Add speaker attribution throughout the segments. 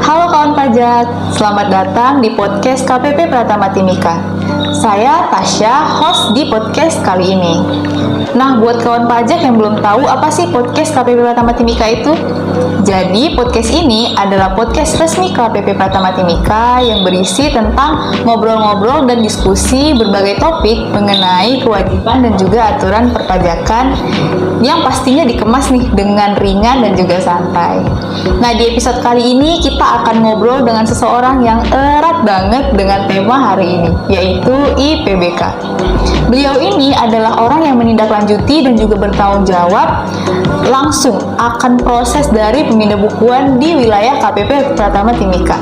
Speaker 1: Halo kawan pajak, selamat datang di podcast KPP Pratama Timika. Saya Tasya, host di podcast kali ini. Nah, buat kawan pajak yang belum tahu apa sih podcast KPP Pratama Timika itu? Jadi, podcast ini adalah podcast resmi KPP Pratama Timika yang berisi tentang ngobrol-ngobrol dan diskusi berbagai topik mengenai kewajiban dan juga aturan perpajakan yang pastinya dikemas nih dengan ringan dan juga santai. Nah, di episode kali ini kita akan ngobrol dengan seseorang yang erat banget dengan tema hari ini, yaitu IPBK. Beliau ini adalah orang yang menindaklanjuti dan juga bertanggung jawab langsung akan proses dari pemindah bukuan di wilayah KPP Pratama Timika.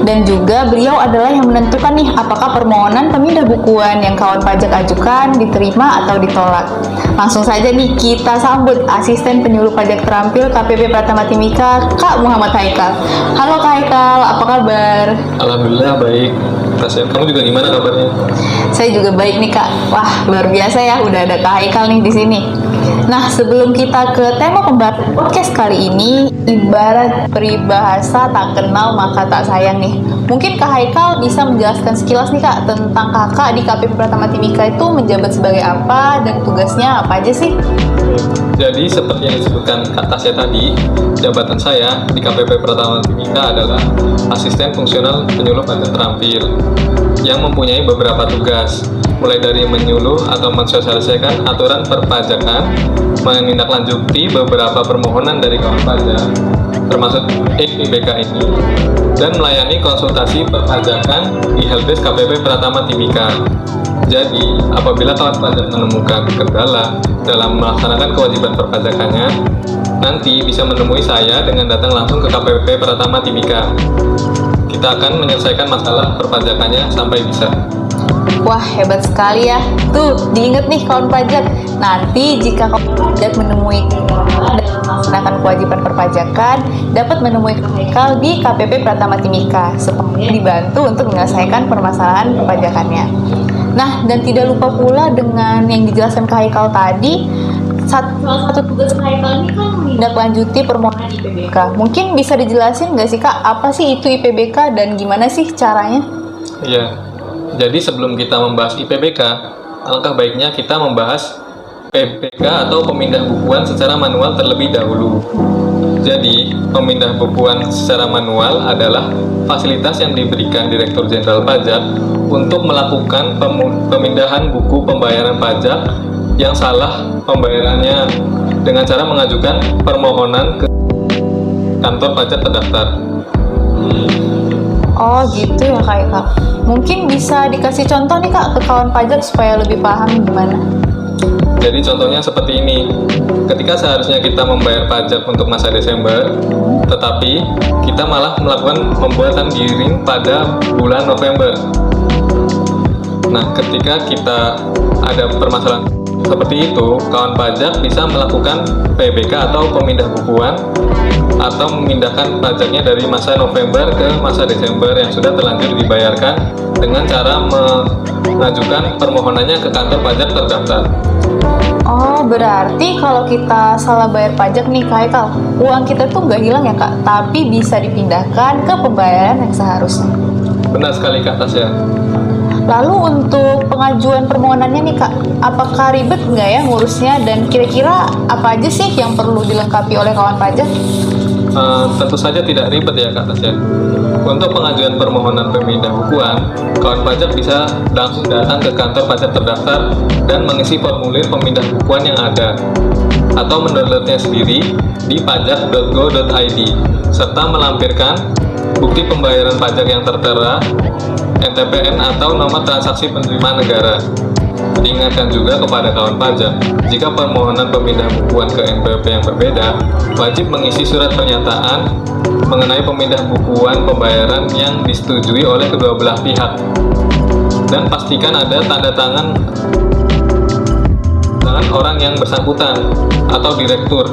Speaker 1: Dan juga beliau adalah yang menentukan nih apakah permohonan pemindah bukuan yang kawan pajak ajukan diterima atau ditolak. Langsung saja nih kita sambut asisten penyuluh pajak terampil KPP Pratama Timika, Kak Muhammad Haikal. Halo Kak Haikal, apa kabar?
Speaker 2: Alhamdulillah baik. Tasya, kamu juga gimana kabarnya?
Speaker 1: Saya juga baik nih Kak. Wah, luar biasa ya udah ada Kak Haikal nih di sini. Nah, sebelum kita ke tema pembahasan podcast kali ini, ibarat peribahasa tak kenal maka tak sayang nih. Mungkin Kak Haikal bisa menjelaskan sekilas nih Kak tentang Kakak di KPP Pratama Timika itu menjabat sebagai apa dan tugasnya apa aja sih?
Speaker 2: Jadi seperti yang disebutkan Kak Tasya tadi, jabatan saya di KPP Pratama Timika adalah asisten fungsional penyuluh pajak terampil yang mempunyai beberapa tugas, mulai dari menyuluh atau mensosialisasikan aturan perpajakan, menindaklanjuti beberapa permohonan dari kawan pajak, termasuk IPBK ini, dan melayani konsultasi perpajakan di helpdesk KPP Pratama Timika. Jadi, apabila kawan pajak menemukan kendala dalam melaksanakan kewajiban perpajakannya, nanti bisa menemui saya dengan datang langsung ke KPP Pratama Timika. Kita akan menyelesaikan masalah perpajakannya sampai bisa.
Speaker 1: Wah, hebat sekali ya. Tuh, diingat nih kawan pajak. Nanti jika kawan pajak menemui kendala dalam melaksanakan kewajiban perpajakan, dapat menemui Kak Haikal di KPP Pratama Timika supaya dibantu untuk menyelesaikan permasalahan perpajakannya. Nah, dan tidak lupa pula dengan yang dijelaskan Kak Haikal tadi, salah satu tugas Kak Haikal ini kan menindaklanjuti permohonan IPBK. Mungkin bisa dijelasin nggak sih Kak, apa sih itu IPBK dan gimana sih caranya?
Speaker 2: Iya, jadi sebelum kita membahas IPBK, alangkah baiknya kita membahas PBK atau pemindah bukuan secara manual terlebih dahulu. Jadi, pemindah bukuan secara manual adalah fasilitas yang diberikan Direktur Jenderal Pajak untuk melakukan pemindahan buku pembayaran pajak yang salah pembayarannya dengan cara mengajukan permohonan ke kantor pajak terdaftar.
Speaker 1: Oh gitu ya Kak Haikal. Mungkin bisa dikasih contoh nih Kak ke kawan pajak supaya lebih paham gimana.
Speaker 2: Jadi contohnya seperti ini, ketika seharusnya kita membayar pajak untuk masa Desember, tetapi kita malah melakukan pembuatan giring pada bulan November. Nah, ketika kita ada permasalahan seperti itu, kawan pajak bisa melakukan PBK atau pemindah bukuan atau memindahkan pajaknya dari masa November ke masa Desember yang sudah terlanjur dibayarkan dengan cara mengajukan permohonannya ke kantor pajak terdaftar.
Speaker 1: Oh, berarti kalau kita salah bayar pajak nih Kak Haikal, uang kita tuh nggak hilang ya Kak, tapi bisa dipindahkan ke pembayaran yang seharusnya.
Speaker 2: Benar sekali Kak Tasya.
Speaker 1: Lalu untuk pengajuan permohonannya nih Kak, apakah ribet nggak ya ngurusnya dan kira-kira apa aja sih yang perlu dilengkapi oleh kawan pajak?
Speaker 2: Tentu saja tidak ribet ya Kak Tasya. Untuk pengajuan permohonan pemindah bukuan, kawan pajak bisa langsung datang ke kantor pajak terdaftar dan mengisi formulir pemindah bukuan yang ada, atau mendownloadnya sendiri di pajak.go.id, serta melampirkan bukti pembayaran pajak yang tertera, NTPN atau nomor transaksi penerimaan negara. Diingatkan juga kepada kawan pajak, jika permohonan pemindah bukuan ke NPWP yang berbeda, wajib mengisi surat pernyataan mengenai pemindah bukuan pembayaran yang disetujui oleh kedua belah pihak. Dan pastikan ada tanda tangan orang yang bersangkutan atau direktur.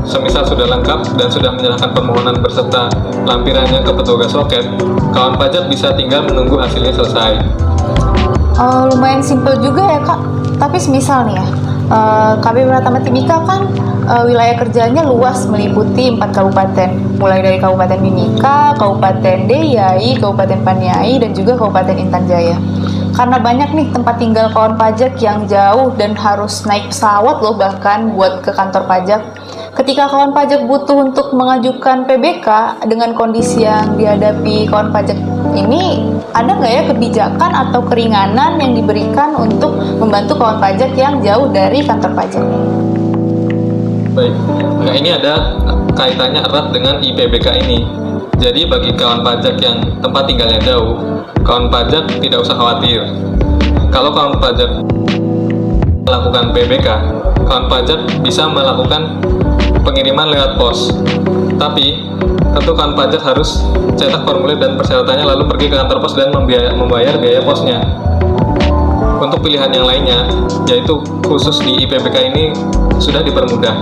Speaker 2: Semisal sudah lengkap dan sudah menyerahkan permohonan beserta lampirannya ke petugas loket, kawan pajak bisa tinggal menunggu hasilnya selesai.
Speaker 1: Lumayan simpel juga ya Kak. Tapi semisal nih ya, KPP Pratama Timika kan wilayah kerjanya luas, meliputi 4 kabupaten, mulai dari Kabupaten Mimika, Kabupaten Deyai, Kabupaten Paniai, dan juga Kabupaten Intan Jaya. Karena banyak nih tempat tinggal kawan pajak yang jauh dan harus naik pesawat loh bahkan buat ke kantor pajak. Ketika kawan pajak butuh untuk mengajukan PBK dengan kondisi yang dihadapi kawan pajak ini, ada nggak ya kebijakan atau keringanan yang diberikan untuk membantu kawan pajak yang jauh dari kantor pajak?
Speaker 2: Baik, nah ini ada kaitannya erat dengan IPBK ini. Jadi bagi kawan pajak yang tempat tinggalnya jauh, kawan pajak tidak usah khawatir. Kalau kawan pajak melakukan PBK, kawan pajak bisa melakukan pengiriman lewat pos. Tapi tentu kawan pajak harus cetak formulir dan persyaratannya lalu pergi ke kantor pos dan membayar biaya posnya. Untuk pilihan yang lainnya, yaitu khusus di IPBK ini sudah dipermudah.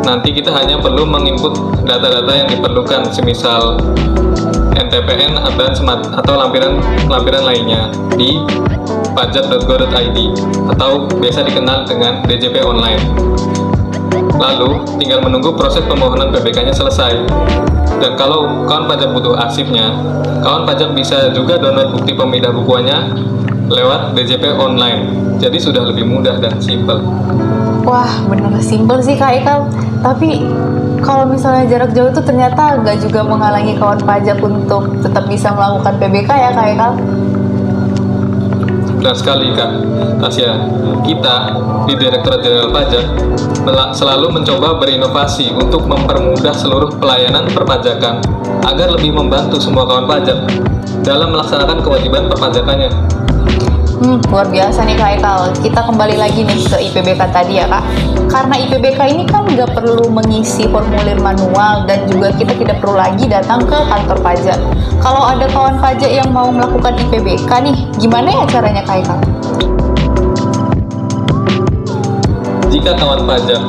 Speaker 2: Nanti kita hanya perlu menginput data-data yang diperlukan, semisal NTPN atau lampiran lainnya di pajak.go.id atau biasa dikenal dengan DJP online. Lalu tinggal menunggu proses pemohonan PBK-nya selesai. Dan kalau kawan pajak butuh arsipnya, kawan pajak bisa juga download bukti pemindah bukuannya lewat DJP online. Jadi sudah lebih mudah dan simpel.
Speaker 1: Wah, bener simpel sih Kak Ikal. Tapi kalau misalnya jarak jauh itu ternyata nggak juga menghalangi kawan pajak untuk tetap bisa melakukan PBK ya Kak Ikal?
Speaker 2: Benar sekali Kak Tasya. Kita di Direktorat Jenderal Pajak selalu mencoba berinovasi untuk mempermudah seluruh pelayanan perpajakan agar lebih membantu semua kawan pajak dalam melaksanakan kewajiban perpajakannya.
Speaker 1: Luar biasa nih Kak Ikal. Kita kembali lagi nih ke IPBK tadi ya Kak. Karena IPBK ini kan nggak perlu mengisi formulir manual dan juga kita tidak perlu lagi datang ke kantor pajak. Kalau ada kawan pajak yang mau melakukan IPBK nih, gimana ya caranya Kak Ikal?
Speaker 2: Jika kawan pajak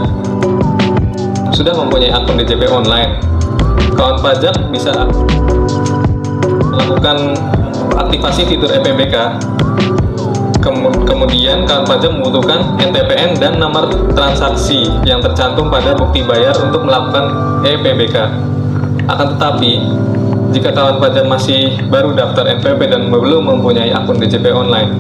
Speaker 2: sudah mempunyai akun DJP online, kawan pajak bisa melakukan aktivasi fitur IPBK. Kemudian kawan pajak membutuhkan NTPN dan nomor transaksi yang tercantum pada bukti bayar untuk melakukan IPBK. Akan tetapi, jika kawan pajak masih baru daftar NPWP dan belum mempunyai akun DJP online,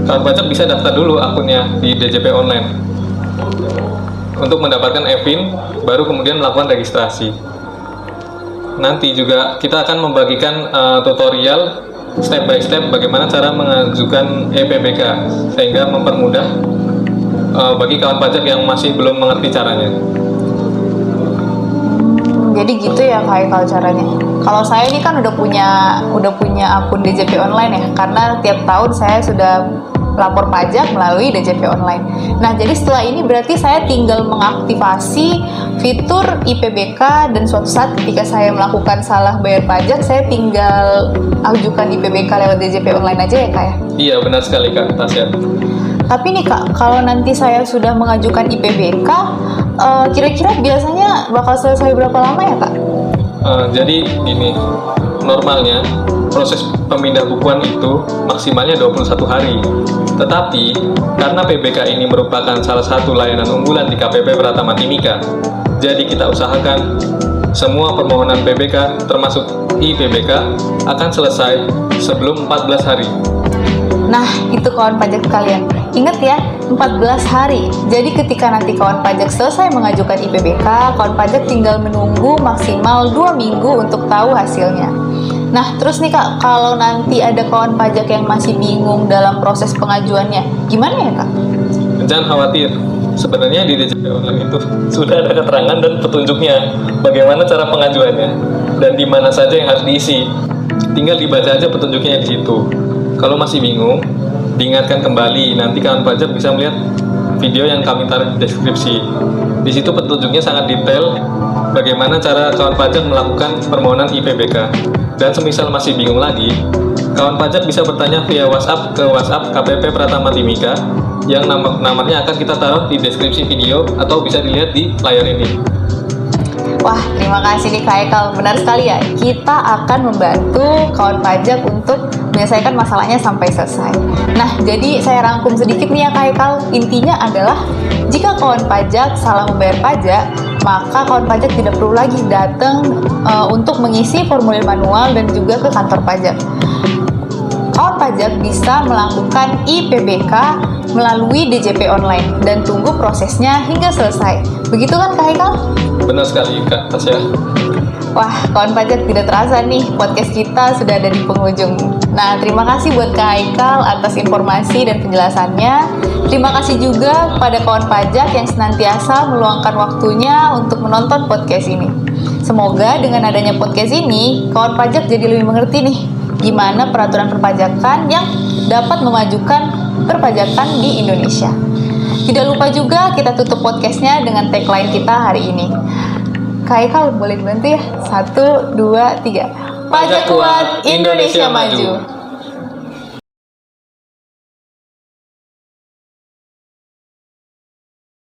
Speaker 2: kawan pajak bisa daftar dulu akunnya di DJP online untuk mendapatkan e-PIN, baru kemudian melakukan registrasi. Nanti juga kita akan membagikan tutorial step by step bagaimana cara mengajukan IPBK sehingga mempermudah bagi kawan pajak yang masih belum mengerti caranya.
Speaker 1: Jadi gitu ya Kak Ikal caranya. Kalau saya ini kan udah punya akun DJP online ya, karena tiap tahun saya sudah lapor pajak melalui DJP online. Nah, jadi setelah ini berarti saya tinggal mengaktifasi fitur IPBK dan suatu saat ketika saya melakukan salah bayar pajak, saya tinggal ajukan IPBK lewat DJP online aja ya Kak ya?
Speaker 2: Iya, benar sekali Kak Tasya.
Speaker 1: Tapi nih Kak, kalau nanti saya sudah mengajukan IPBK, kira-kira biasanya bakal selesai berapa lama ya Kak?
Speaker 2: Jadi gini, normalnya proses pemindah bukuan itu maksimalnya 21 hari. Tetapi, karena PBK ini merupakan salah satu layanan unggulan di KPP Pratama Timika, jadi kita usahakan semua permohonan PBK termasuk IPBK akan selesai sebelum 14 hari.
Speaker 1: Nah, itu kawan pajak kalian. Ingat ya, 14 hari. Jadi ketika nanti kawan pajak selesai mengajukan IPBK, kawan pajak tinggal menunggu maksimal 2 minggu untuk tahu hasilnya. Nah, terus nih Kak, kalau nanti ada kawan pajak yang masih bingung dalam proses pengajuannya, gimana ya Kak?
Speaker 2: Jangan khawatir, sebenarnya di DJP online itu sudah ada keterangan dan petunjuknya bagaimana cara pengajuannya dan di mana saja yang harus diisi. Tinggal dibaca aja petunjuknya di situ. Kalau masih bingung, diingatkan kembali, nanti kawan pajak bisa melihat video yang kami taruh di deskripsi. Di situ petunjuknya sangat detail bagaimana cara kawan pajak melakukan permohonan IPBK. Dan semisal masih bingung lagi, kawan pajak bisa bertanya via WhatsApp ke WhatsApp KPP Pratama Timika yang nomornya akan kita taruh di deskripsi video atau bisa dilihat di layar ini.
Speaker 1: Wah, terima kasih nih Kak Ikal. Benar sekali ya, kita akan membantu kawan pajak untuk menyelesaikan masalahnya sampai selesai. Nah, jadi saya rangkum sedikit nih ya Kak Haikal. Intinya adalah jika kawan pajak salah membayar pajak, maka kawan pajak tidak perlu lagi datang untuk mengisi formulir manual dan juga ke kantor pajak. Kawan pajak bisa melakukan IPBK melalui DJP online dan tunggu prosesnya hingga selesai. Begitu kan Kak Haikal?
Speaker 2: Benar sekali Kak Tasya.
Speaker 1: Wah, kawan pajak tidak terasa nih, podcast kita sudah ada di penghujung. Nah, terima kasih buat Kak Haikal atas informasi dan penjelasannya. Terima kasih juga kepada kawan pajak yang senantiasa meluangkan waktunya untuk menonton podcast ini. Semoga dengan adanya podcast ini, kawan pajak jadi lebih mengerti nih gimana peraturan perpajakan yang dapat memajukan perpajakan di Indonesia. Tidak lupa juga kita tutup podcastnya dengan tagline kita hari ini. Kak Haikal boleh dibantu ya? 1, 2, 3. Pajak kuat, Indonesia maju.